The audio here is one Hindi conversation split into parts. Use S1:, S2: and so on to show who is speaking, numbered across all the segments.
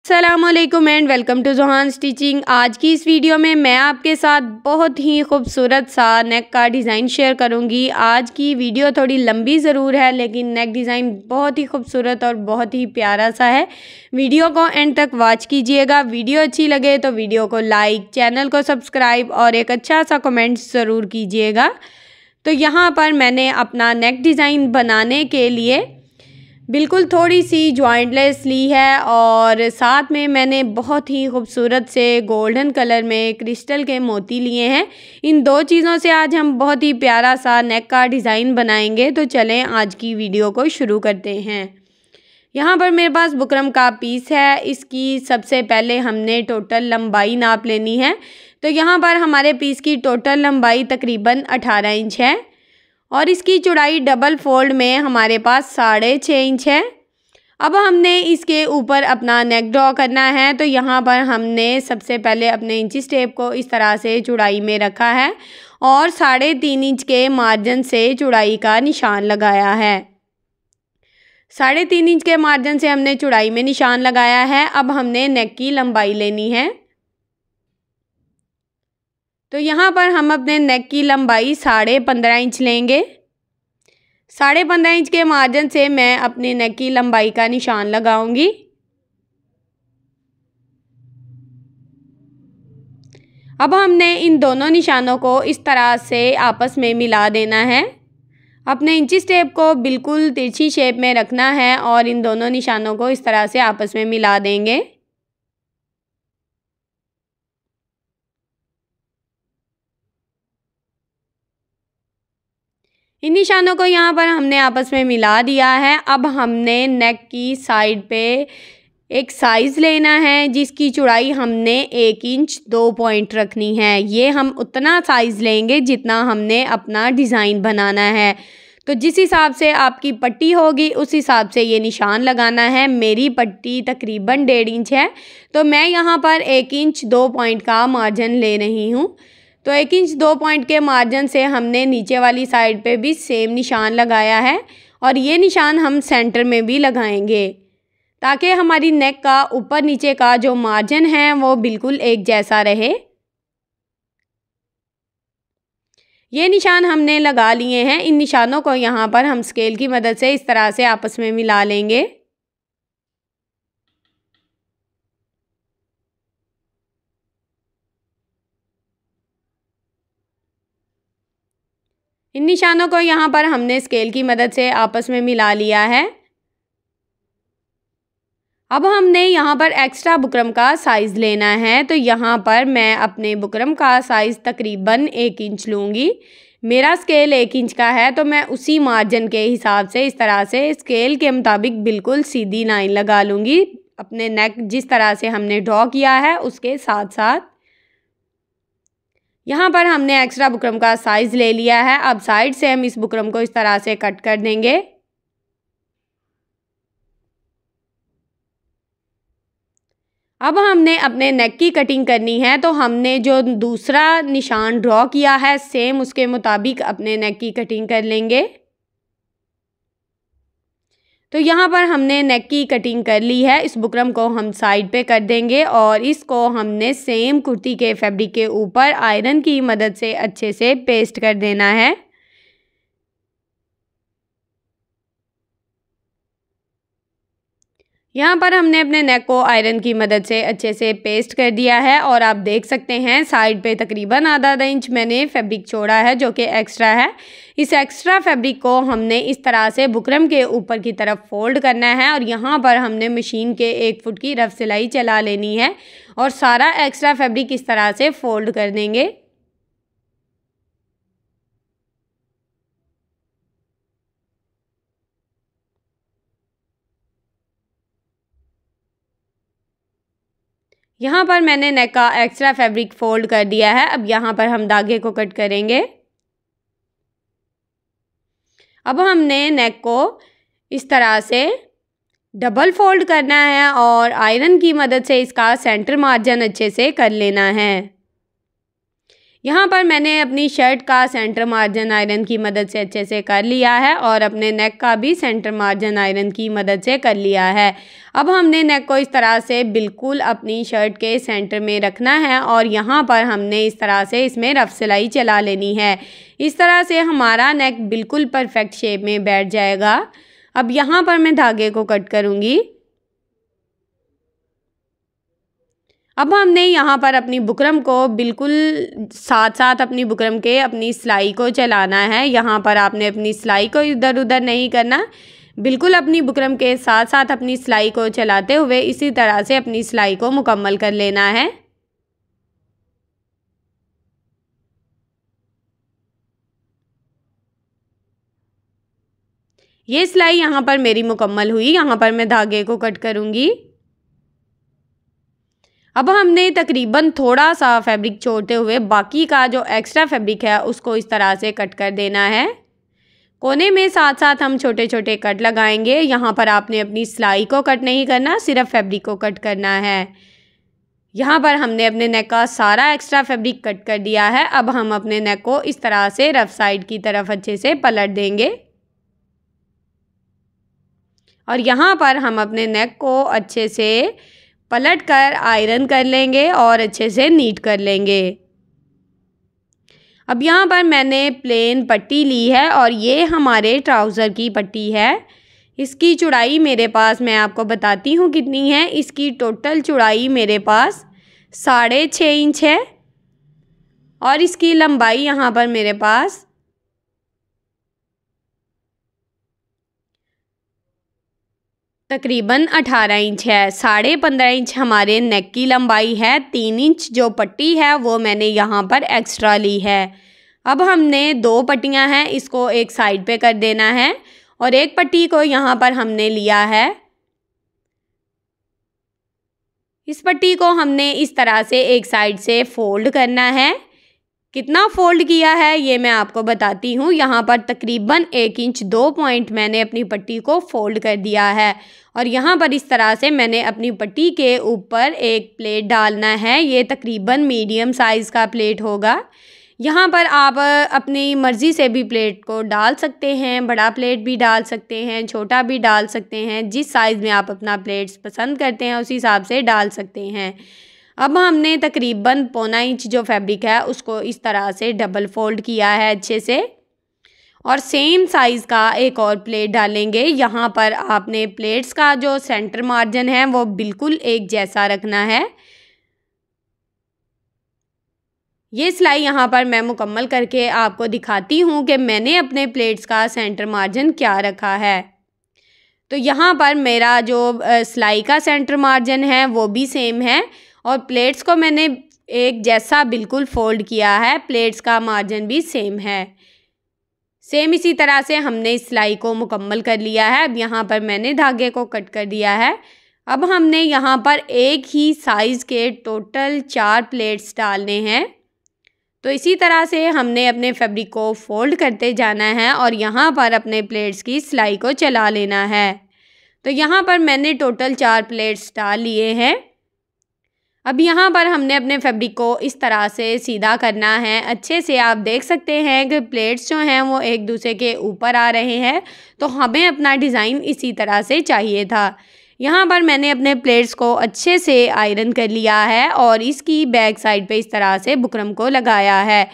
S1: अस्सलामुअलैकुम and welcome to Johan stitching. आज की इस वीडियो में मैं आपके साथ बहुत ही खूबसूरत सा नेक का डिज़ाइन शेयर करूंगी। आज की वीडियो थोड़ी लंबी ज़रूर है लेकिन नेक डिज़ाइन बहुत ही खूबसूरत और बहुत ही प्यारा सा है। वीडियो को एंड तक वॉच कीजिएगा। वीडियो अच्छी लगे तो वीडियो को लाइक, चैनल को सब्सक्राइब और एक अच्छा सा कमेंट ज़रूर कीजिएगा। तो यहाँ पर मैंने अपना नेक डिज़ाइन बनाने के लिए बिल्कुल थोड़ी सी जॉइंटलेस ली है और साथ में मैंने बहुत ही खूबसूरत से गोल्डन कलर में क्रिस्टल के मोती लिए हैं। इन दो चीज़ों से आज हम बहुत ही प्यारा सा नेक का डिज़ाइन बनाएंगे। तो चलें आज की वीडियो को शुरू करते हैं। यहाँ पर मेरे पास बुकरम का पीस है। इसकी सबसे पहले हमने टोटल लंबाई नाप लेनी है। तो यहाँ पर हमारे पीस की टोटल लंबाई तकरीबन 18 इंच है और इसकी चौड़ाई डबल फोल्ड में हमारे पास 6.5 इंच है। अब हमने इसके ऊपर अपना नेक ड्रॉ करना है। तो यहाँ पर हमने सबसे पहले अपने इंची टेप को इस तरह से चौड़ाई में रखा है और 3.5 इंच के मार्जिन से चौड़ाई का निशान लगाया है। 3.5 इंच के मार्जिन से हमने चौड़ाई में निशान लगाया है। अब हमने नेक की लंबाई लेनी है। तो यहाँ पर हम अपने नेक की लंबाई 15.5 इंच लेंगे। 15.5 इंच के मार्जिन से मैं अपने नेक की लंबाई का निशान लगाऊंगी। अब हमने इन दोनों निशानों को इस तरह से आपस में मिला देना है। अपने इंची टेप को बिल्कुल तिरछी शेप में रखना है और इन दोनों निशानों को इस तरह से आपस में मिला देंगे। इन निशानों को यहाँ पर हमने आपस में मिला दिया है। अब हमने नेक की साइड पे एक साइज़ लेना है जिसकी चौड़ाई हमने 1 इंच 2 पॉइंट रखनी है। ये हम उतना साइज़ लेंगे जितना हमने अपना डिज़ाइन बनाना है। तो जिस हिसाब से आपकी पट्टी होगी उस हिसाब से ये निशान लगाना है। मेरी पट्टी तकरीबन 1.5 इंच है तो मैं यहाँ पर 1 इंच 2 पॉइंट का मार्जिन ले रही हूँ। तो 1 इंच 2 पॉइंट के मार्जिन से हमने नीचे वाली साइड पे भी सेम निशान लगाया है और ये निशान हम सेंटर में भी लगाएंगे ताकि हमारी नेक का ऊपर नीचे का जो मार्जिन है वो बिल्कुल एक जैसा रहे। ये निशान हमने लगा लिए हैं। इन निशानों को यहाँ पर हम स्केल की मदद से इस तरह से आपस में मिला लेंगे। इन निशानों को यहाँ पर हमने स्केल की मदद से आपस में मिला लिया है। अब हमने यहाँ पर एक्स्ट्रा बुकरम का साइज़ लेना है। तो यहाँ पर मैं अपने बुकरम का साइज़ तकरीबन 1 इंच लूँगी। मेरा स्केल 1 इंच का है तो मैं उसी मार्जिन के हिसाब से इस तरह से स्केल के मुताबिक बिल्कुल सीधी लाइन लगा लूँगी अपने नेक जिस तरह से हमने ड्रॉ किया है उसके साथ साथ। यहाँ पर हमने एक्स्ट्रा बुकरम का साइज़ ले लिया है। अब साइड से हम इस बुकरम को इस तरह से कट कर देंगे। अब हमने अपने नेक की कटिंग करनी है। तो हमने जो दूसरा निशान ड्रॉ किया है सेम उसके मुताबिक अपने नेक की कटिंग कर लेंगे। तो यहाँ पर हमने नेक की कटिंग कर ली है। इस बुकरम को हम साइड पे कर देंगे और इसको हमने सेम कुर्ती के फैब्रिक के ऊपर आयरन की मदद से अच्छे से पेस्ट कर देना है। यहाँ पर हमने अपने नेक को आयरन की मदद से अच्छे से पेस्ट कर दिया है और आप देख सकते हैं साइड पे तकरीबन आधा इंच मैंने फैब्रिक छोड़ा है जो कि एक्स्ट्रा है। इस एक्स्ट्रा फैब्रिक को हमने इस तरह से बुकरम के ऊपर की तरफ फोल्ड करना है और यहाँ पर हमने मशीन के 1 फुट की रफ सिलाई चला लेनी है और सारा एक्स्ट्रा फैब्रिक इस तरह से फोल्ड कर देंगे। यहाँ पर मैंने नेक का एक्स्ट्रा फैब्रिक फोल्ड कर दिया है। अब यहाँ पर हम धागे को कट करेंगे। अब हमने नेक को इस तरह से डबल फोल्ड करना है और आयरन की मदद से इसका सेंटर मार्जिन अच्छे से कर लेना है। यहाँ पर मैंने अपनी शर्ट का सेंटर मार्जिन आयरन की मदद से अच्छे से कर लिया है और अपने नेक का भी सेंटर मार्जिन आयरन की मदद से कर लिया है। अब हमने नेक को इस तरह से बिल्कुल अपनी शर्ट के सेंटर में रखना है और यहाँ पर हमने इस तरह से इसमें रफ सिलाई चला लेनी है। इस तरह से हमारा नेक बिल्कुल परफेक्ट शेप में बैठ जाएगा। अब यहाँ पर मैं धागे को कट करूँगी। अब हमने यहाँ पर अपनी बुकरम को बिल्कुल साथ साथ अपनी बुकरम के अपनी सिलाई को चलाना है। यहाँ पर आपने अपनी सिलाई को इधर उधर नहीं करना, बिल्कुल अपनी बुकरम के साथ साथ अपनी सिलाई को चलाते हुए इसी तरह से अपनी सिलाई को मुकम्मल कर लेना है। ये सिलाई यहाँ पर मेरी मुकम्मल हुई। यहाँ पर मैं धागे को कट करूँगी। अब हमने तकरीबन थोड़ा सा फैब्रिक छोड़ते हुए बाकी का जो एक्स्ट्रा फैब्रिक है उसको इस तरह से कट कर देना है। कोने में साथ साथ हम छोटे छोटे कट लगाएंगे। यहाँ पर आपने अपनी सिलाई को कट नहीं करना, सिर्फ फैब्रिक को कट करना है। यहाँ पर हमने अपने नेक का सारा एक्स्ट्रा फैब्रिक कट कर दिया है। अब हम अपने नेक को इस तरह से रफ साइड की तरफ अच्छे से पलट देंगे और यहाँ पर हम अपने नेक को अच्छे से पलट कर आयरन कर लेंगे और अच्छे से नीट कर लेंगे। अब यहाँ पर मैंने प्लेन पट्टी ली है और ये हमारे ट्राउज़र की पट्टी है। इसकी चौड़ाई मेरे पास मैं आपको बताती हूँ कितनी है। इसकी टोटल चौड़ाई मेरे पास 6.5 इंच है और इसकी लंबाई यहाँ पर मेरे पास तकरीबन 18 इंच है। 15.5 इंच हमारे नेक की लंबाई है। 3 इंच जो पट्टी है वो मैंने यहाँ पर एक्स्ट्रा ली है। अब हमने 2 पट्टियाँ हैं, इसको एक साइड पे कर देना है और एक पट्टी को यहाँ पर हमने लिया है। इस पट्टी को हमने इस तरह से एक साइड से फोल्ड करना है। कितना फोल्ड किया है ये मैं आपको बताती हूँ। यहाँ पर तकरीबन 1 इंच 2 पॉइंट मैंने अपनी पट्टी को फोल्ड कर दिया है और यहाँ पर इस तरह से मैंने अपनी पट्टी के ऊपर एक प्लेट डालना है। ये तकरीबन मीडियम साइज़ का प्लेट होगा। यहाँ पर आप अपनी मर्ज़ी से भी प्लेट को डाल सकते हैं, बड़ा प्लेट भी डाल सकते हैं, छोटा भी डाल सकते हैं। जिस साइज़ में आप अपना प्लेट्स पसंद करते हैं उस हिसाब से डाल सकते हैं। अब हमने तकरीबन 1.25 इंच जो फैब्रिक है उसको इस तरह से डबल फोल्ड किया है अच्छे से और सेम साइज़ का एक और प्लेट डालेंगे। यहाँ पर आपने प्लेट्स का जो सेंटर मार्जिन है वो बिल्कुल एक जैसा रखना है। ये सिलाई यहाँ पर मैं मुकम्मल करके आपको दिखाती हूँ कि मैंने अपने प्लेट्स का सेंटर मार्जिन क्या रखा है। तो यहाँ पर मेरा जो सिलाई का सेंटर मार्जिन है वो भी सेम है और प्लेट्स को मैंने एक जैसा बिल्कुल फोल्ड किया है। प्लेट्स का मार्जिन भी सेम है। सेम इसी तरह से हमने इस सिलाई को मुकम्मल कर लिया है। अब यहाँ पर मैंने धागे को कट कर दिया है। अब हमने यहाँ पर एक ही साइज़ के टोटल 4 प्लेट्स डालने हैं। तो इसी तरह से हमने अपने फैब्रिक को फोल्ड करते जाना है और यहाँ पर अपने प्लेट्स की सिलाई को चला लेना है। तो यहाँ पर मैंने टोटल 4 प्लेट्स डाल लिए हैं। अब यहाँ पर हमने अपने फैब्रिक को इस तरह से सीधा करना है। अच्छे से आप देख सकते हैं कि प्लेट्स जो हैं वो एक दूसरे के ऊपर आ रहे हैं। तो हमें अपना डिज़ाइन इसी तरह से चाहिए था। यहाँ पर मैंने अपने प्लेट्स को अच्छे से आयरन कर लिया है और इसकी बैक साइड पे इस तरह से बुकरम को लगाया है।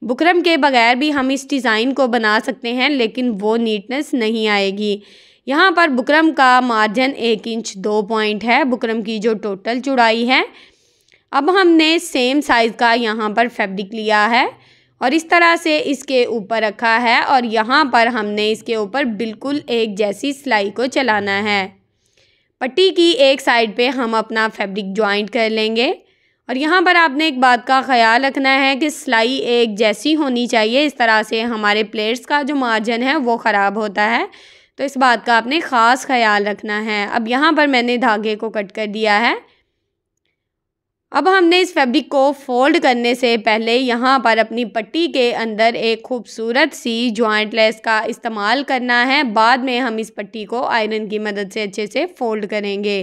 S1: बुकरम के बगैर भी हम इस डिज़ाइन को बना सकते हैं लेकिन वो नीटनेस नहीं आएगी। यहाँ पर बुकरम का मार्जिन 1 इंच 2 पॉइंट है, बुकरम की जो टोटल चौड़ाई है। अब हमने सेम साइज़ का यहाँ पर फैब्रिक लिया है और इस तरह से इसके ऊपर रखा है और यहाँ पर हमने इसके ऊपर बिल्कुल एक जैसी सिलाई को चलाना है। पट्टी की एक साइड पे हम अपना फैब्रिक जॉइंट कर लेंगे और यहाँ पर आपने एक बात का ख्याल रखना है कि सिलाई एक जैसी होनी चाहिए। इस तरह से हमारे प्लेट्स का जो मार्जिन है वो ख़राब होता है, तो इस बात का आपने ख़ास ख्याल रखना है। अब यहाँ पर मैंने धागे को कट कर दिया है। अब हमने इस फैब्रिक को फोल्ड करने से पहले यहाँ पर अपनी पट्टी के अंदर एक खूबसूरत सी जॉइंट लेस का इस्तेमाल करना है। बाद में हम इस पट्टी को आयरन की मदद से अच्छे से फोल्ड करेंगे।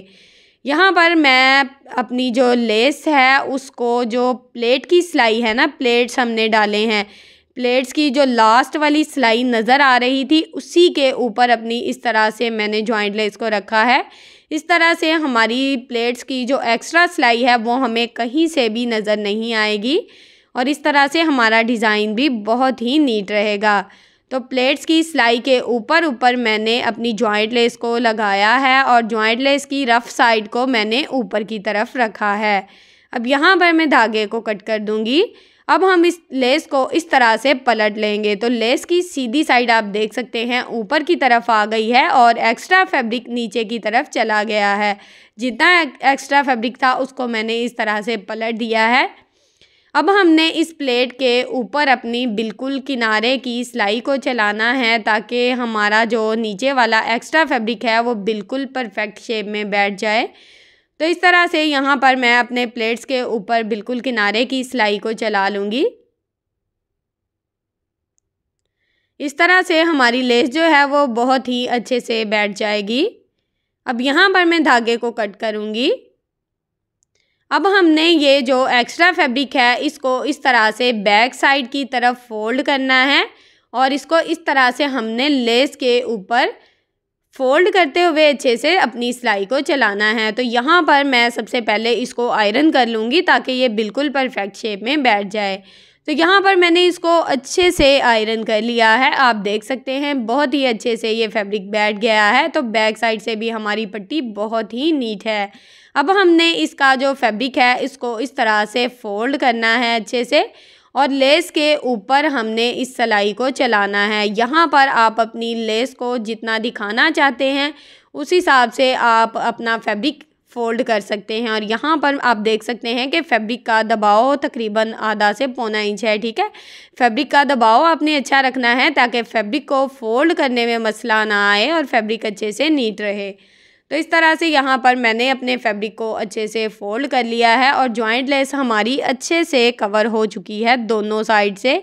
S1: यहाँ पर मैं अपनी जो लेस है उसको, जो प्लेट की सिलाई है ना, प्लेट्स हमने डाले हैं, प्लेट्स की जो लास्ट वाली सिलाई नज़र आ रही थी उसी के ऊपर अपनी इस तरह से मैंने जॉइंट लेस को रखा है। इस तरह से हमारी प्लेट्स की जो एक्स्ट्रा सिलाई है वो हमें कहीं से भी नज़र नहीं आएगी और इस तरह से हमारा डिज़ाइन भी बहुत ही नीट रहेगा। तो प्लेट्स की सिलाई के ऊपर ऊपर मैंने अपनी जॉइंट लेस को लगाया है और जॉइंट लेस की रफ़ साइड को मैंने ऊपर की तरफ रखा है। अब यहाँ पर मैं धागे को कट कर दूँगी। अब हम इस लेस को इस तरह से पलट लेंगे तो लेस की सीधी साइड आप देख सकते हैं ऊपर की तरफ आ गई है और एक्स्ट्रा फैब्रिक नीचे की तरफ चला गया है। जितना एक्स्ट्रा फैब्रिक था उसको मैंने इस तरह से पलट दिया है। अब हमने इस प्लेट के ऊपर अपनी बिल्कुल किनारे की सिलाई को चलाना है ताकि हमारा जो नीचे वाला एक्स्ट्रा फैब्रिक है वो बिल्कुल परफेक्ट शेप में बैठ जाए। तो इस तरह से यहाँ पर मैं अपने प्लेट्स के ऊपर बिल्कुल किनारे की सिलाई को चला लूँगी। इस तरह से हमारी लेस जो है वो बहुत ही अच्छे से बैठ जाएगी। अब यहाँ पर मैं धागे को कट करूँगी। अब हमने ये जो एक्स्ट्रा फैब्रिक है इसको इस तरह से बैक साइड की तरफ फोल्ड करना है और इसको इस तरह से हमने लेस के ऊपर फोल्ड करते हुए अच्छे से अपनी सिलाई को चलाना है। तो यहाँ पर मैं सबसे पहले इसको आयरन कर लूँगी ताकि ये बिल्कुल परफेक्ट शेप में बैठ जाए। तो यहाँ पर मैंने इसको अच्छे से आयरन कर लिया है, आप देख सकते हैं बहुत ही अच्छे से ये फैब्रिक बैठ गया है। तो बैक साइड से भी हमारी पट्टी बहुत ही नीट है। अब हमने इसका जो फैब्रिक है इसको इस तरह से फोल्ड करना है अच्छे से और लेस के ऊपर हमने इस सिलाई को चलाना है। यहाँ पर आप अपनी लेस को जितना दिखाना चाहते हैं उस हिसाब से आप अपना फैब्रिक फ़ोल्ड कर सकते हैं। और यहाँ पर आप देख सकते हैं कि फैब्रिक का दबाव तकरीबन आधा से पौना इंच है। ठीक है, फैब्रिक का दबाव आपने अच्छा रखना है ताकि फैब्रिक को फ़ोल्ड करने में मसला ना आए और फैब्रिक अच्छे से नीट रहे। तो इस तरह से यहाँ पर मैंने अपने फैब्रिक को अच्छे से फ़ोल्ड कर लिया है और जॉइंट लेस हमारी अच्छे से कवर हो चुकी है दोनों साइड से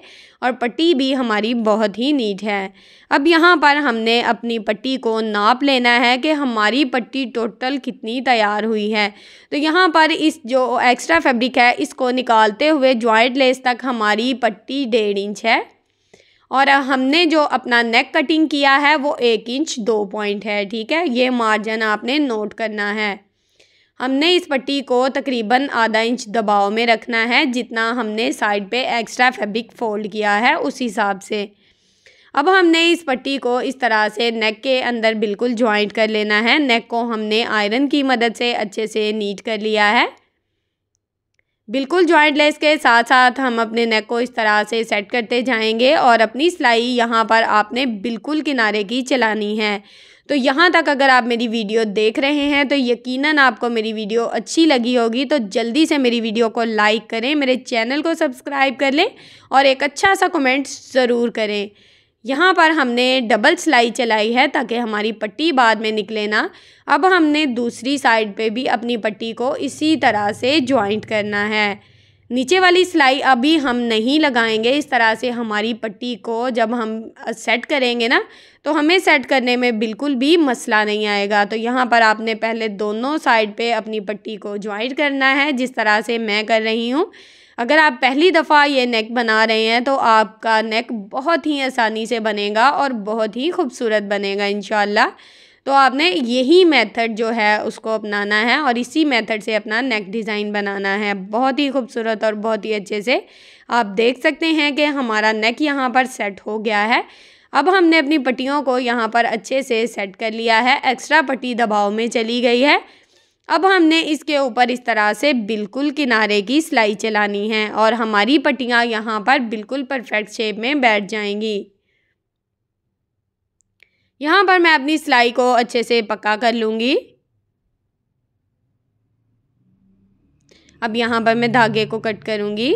S1: और पट्टी भी हमारी बहुत ही नीट है। अब यहाँ पर हमने अपनी पट्टी को नाप लेना है कि हमारी पट्टी टोटल कितनी तैयार हुई है। तो यहाँ पर इस जो एक्स्ट्रा फैब्रिक है इसको निकालते हुए जॉइंट लेस तक हमारी पट्टी 1.5 इंच है और हमने जो अपना नेक कटिंग किया है वो 1 इंच 2 पॉइंट है। ठीक है, ये मार्जिन आपने नोट करना है। हमने इस पट्टी को तकरीबन आधा इंच दबाव में रखना है, जितना हमने साइड पे एक्स्ट्रा फैब्रिक फोल्ड किया है उस हिसाब से। अब हमने इस पट्टी को इस तरह से नेक के अंदर बिल्कुल जॉइंट कर लेना है। नेक को हमने आयरन की मदद से अच्छे से नीट कर लिया है। बिल्कुल जॉइंट लेस के साथ साथ हम अपने नेक को इस तरह से सेट करते जाएंगे और अपनी सिलाई यहाँ पर आपने बिल्कुल किनारे की चलानी है। तो यहाँ तक अगर आप मेरी वीडियो देख रहे हैं तो यकीनन आपको मेरी वीडियो अच्छी लगी होगी। तो जल्दी से मेरी वीडियो को लाइक करें, मेरे चैनल को सब्सक्राइब कर लें और एक अच्छा सा कमेंट ज़रूर करें। यहाँ पर हमने डबल सिलाई चलाई है ताकि हमारी पट्टी बाद में निकले ना। अब हमने दूसरी साइड पे भी अपनी पट्टी को इसी तरह से जॉइंट करना है। नीचे वाली सिलाई अभी हम नहीं लगाएंगे। इस तरह से हमारी पट्टी को जब हम सेट करेंगे ना तो हमें सेट करने में बिल्कुल भी मसला नहीं आएगा। तो यहाँ पर आपने पहले दोनों साइड पे अपनी पट्टी को जॉइंट करना है जिस तरह से मैं कर रही हूँ। अगर आप पहली दफ़ा ये नेक बना रहे हैं तो आपका नेक बहुत ही आसानी से बनेगा और बहुत ही खूबसूरत बनेगा इंशाल्लाह। तो आपने यही मेथड जो है उसको अपनाना है और इसी मेथड से अपना नेक डिज़ाइन बनाना है। बहुत ही खूबसूरत और बहुत ही अच्छे से आप देख सकते हैं कि हमारा नेक यहाँ पर सेट हो गया है। अब हमने अपनी पट्टियों को यहाँ पर अच्छे से सेट कर लिया है। एक्स्ट्रा पट्टी दबाव में चली गई है। अब हमने इसके ऊपर इस तरह से बिल्कुल किनारे की सिलाई चलानी है और हमारी पट्टियाँ यहाँ पर बिल्कुल परफेक्ट शेप में बैठ जाएंगी। यहाँ पर मैं अपनी सिलाई को अच्छे से पक्का कर लूँगी। अब यहाँ पर मैं धागे को कट करूँगी।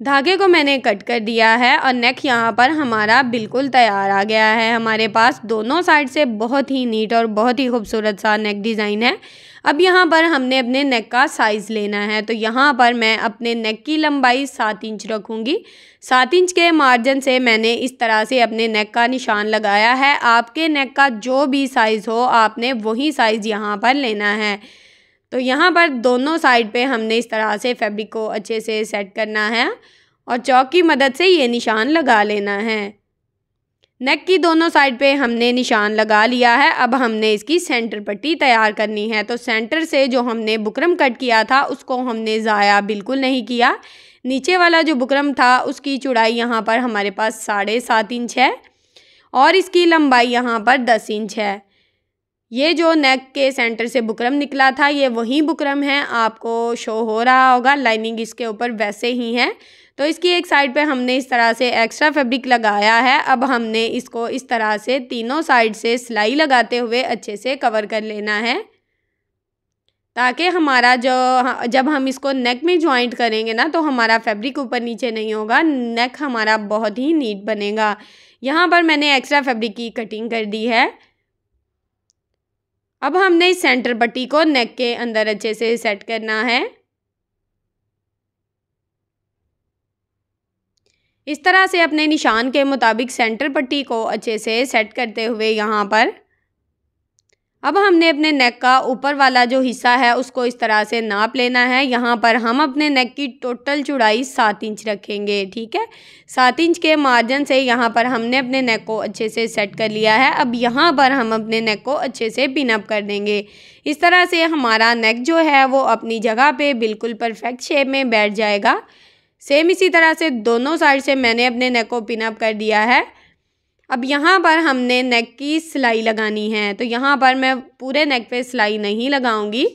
S1: धागे को मैंने कट कर दिया है और नेक यहाँ पर हमारा बिल्कुल तैयार आ गया है। हमारे पास दोनों साइड से बहुत ही नीट और बहुत ही खूबसूरत सा नेक डिज़ाइन है। अब यहाँ पर हमने अपने नेक का साइज़ लेना है, तो यहाँ पर मैं अपने नेक की लंबाई 7 इंच रखूँगी। 7 इंच के मार्जिन से मैंने इस तरह से अपने नेक का निशान लगाया है। आपके नेक का जो भी साइज़ हो आपने वही साइज़ यहाँ पर लेना है। तो यहाँ पर दोनों साइड पे हमने इस तरह से फैब्रिक को अच्छे से सेट करना है और चॉक की मदद से ये निशान लगा लेना है। नेक की दोनों साइड पे हमने निशान लगा लिया है। अब हमने इसकी सेंटर पट्टी तैयार करनी है। तो सेंटर से जो हमने बुकरम कट किया था उसको हमने ज़ाया बिल्कुल नहीं किया। नीचे वाला जो बुकरम था उसकी चौड़ाई यहाँ पर हमारे पास 7.5 इंच है और इसकी लंबाई यहाँ पर 10 इंच है। ये जो नेक के सेंटर से बुकरम निकला था ये वही बुकरम है, आपको शो हो रहा होगा, लाइनिंग इसके ऊपर वैसे ही है। तो इसकी एक साइड पे हमने इस तरह से एक्स्ट्रा फैब्रिक लगाया है। अब हमने इसको इस तरह से तीनों साइड से सिलाई लगाते हुए अच्छे से कवर कर लेना है, ताकि हमारा जब हम इसको नेक में ज्वाइंट करेंगे ना तो हमारा फैब्रिक ऊपर नीचे नहीं होगा, नेक हमारा बहुत ही नीट बनेगा। यहाँ पर मैंने एक्स्ट्रा फैब्रिक की कटिंग कर दी है। अब हमने इस सेंटर पट्टी को नेक के अंदर अच्छे से सेट करना है। इस तरह से अपने निशान के मुताबिक सेंटर पट्टी को अच्छे से सेट करते हुए यहाँ पर अब हमने अपने नेक का ऊपर वाला जो हिस्सा है उसको इस तरह से नाप लेना है। यहाँ पर हम अपने नेक की टोटल चौड़ाई 7 इंच रखेंगे, ठीक है। 7 इंच के मार्जिन से यहाँ पर हमने अपने नेक को अच्छे से सेट कर लिया है। अब यहाँ पर हम अपने नेक को अच्छे से पिन अप कर देंगे। इस तरह से हमारा नेक जो है वो अपनी जगह पे बिल्कुल परफेक्ट शेप में बैठ जाएगा। सेम इसी तरह से दोनों साइड से मैंने अपने नेक को पिन अप कर दिया है। अब यहाँ पर हमने नेक की सिलाई लगानी है, तो यहाँ पर मैं पूरे नेक पे सिलाई नहीं लगाऊंगी।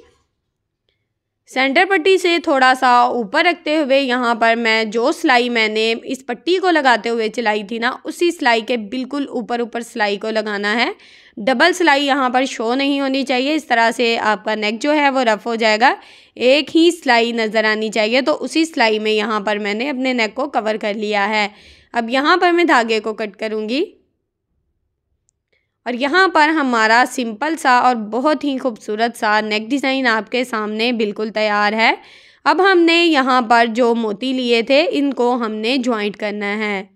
S1: सेंटर पट्टी से थोड़ा सा ऊपर रखते हुए यहाँ पर मैं जो सिलाई मैंने इस पट्टी को लगाते हुए चलाई थी ना, उसी सिलाई के बिल्कुल ऊपर ऊपर सिलाई को लगाना है। डबल सिलाई यहाँ पर शो नहीं होनी चाहिए, इस तरह से आपका नेक जो है वो रफ़ हो जाएगा। एक ही सिलाई नज़र आनी चाहिए, तो उसी सिलाई में यहाँ पर मैंने अपने नेक को कवर कर लिया है। अब यहाँ पर मैं धागे को कट करूँगी और यहाँ पर हमारा सिंपल सा और बहुत ही खूबसूरत सा नेक डिज़ाइन आपके सामने बिल्कुल तैयार है। अब हमने यहाँ पर जो मोती लिए थे इनको हमने ज्वाइंट करना है।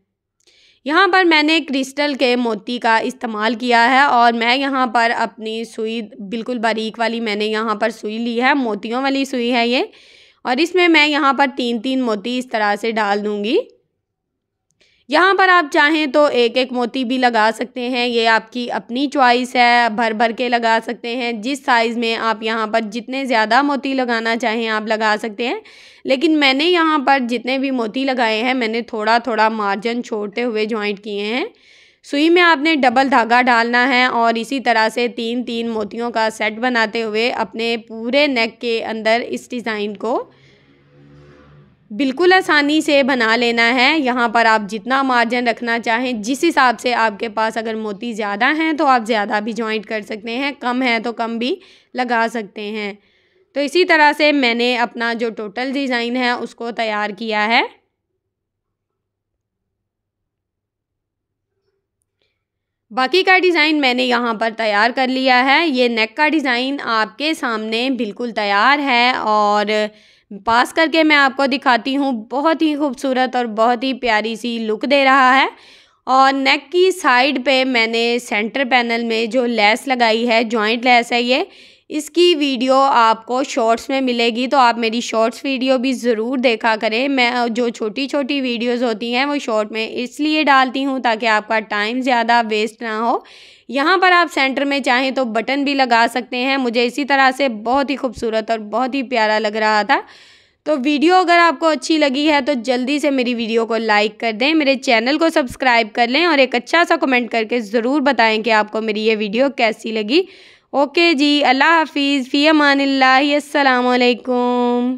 S1: यहाँ पर मैंने क्रिस्टल के मोती का इस्तेमाल किया है और मैं यहाँ पर अपनी सुई बिल्कुल बारीक वाली मैंने यहाँ पर सुई ली है, मोतियों वाली सुई है ये, और इसमें मैं यहाँ पर 3-3 मोती इस तरह से डाल दूँगी। यहाँ पर आप चाहें तो एक एक मोती भी लगा सकते हैं, ये आपकी अपनी चॉइस है, भर भर के लगा सकते हैं। जिस साइज़ में आप यहाँ पर जितने ज़्यादा मोती लगाना चाहें आप लगा सकते हैं, लेकिन मैंने यहाँ पर जितने भी मोती लगाए हैं मैंने थोड़ा थोड़ा मार्जिन छोड़ते हुए ज्वाइंट किए हैं। सुई में आपने डबल धागा डालना है और इसी तरह से 3-3 मोतियों का सेट बनाते हुए अपने पूरे नेक के अंदर इस डिज़ाइन को बिल्कुल आसानी से बना लेना है। यहाँ पर आप जितना मार्जिन रखना चाहें, जिस हिसाब से आपके पास अगर मोती ज़्यादा हैं तो आप ज़्यादा भी ज्वाइंट कर सकते हैं, कम है तो कम भी लगा सकते हैं। तो इसी तरह से मैंने अपना जो टोटल डिज़ाइन है उसको तैयार किया है। बाकी का डिज़ाइन मैंने यहाँ पर तैयार कर लिया है। ये नेक का डिज़ाइन आपके सामने बिल्कुल तैयार है और पास करके मैं आपको दिखाती हूँ। बहुत ही खूबसूरत और बहुत ही प्यारी सी लुक दे रहा है। और नेक की साइड पे मैंने सेंटर पैनल में जो लेस लगाई है, जॉइंट लेस है ये, इसकी वीडियो आपको शॉर्ट्स में मिलेगी, तो आप मेरी शॉर्ट्स वीडियो भी ज़रूर देखा करें। मैं जो छोटी छोटी वीडियोस होती हैं वो शॉर्ट में इसलिए डालती हूँ ताकि आपका टाइम ज़्यादा वेस्ट ना हो। यहाँ पर आप सेंटर में चाहें तो बटन भी लगा सकते हैं। मुझे इसी तरह से बहुत ही खूबसूरत और बहुत ही प्यारा लग रहा था। तो वीडियो अगर आपको अच्छी लगी है तो जल्दी से मेरी वीडियो को लाइक कर दें, मेरे चैनल को सब्सक्राइब कर लें और एक अच्छा सा कमेंट करके ज़रूर बताएं कि आपको मेरी ये वीडियो कैसी लगी। ओके जी, अल्लाह हाफिज़, फ़ी अमानिल्लाह, अस्सलाम वालेकुम।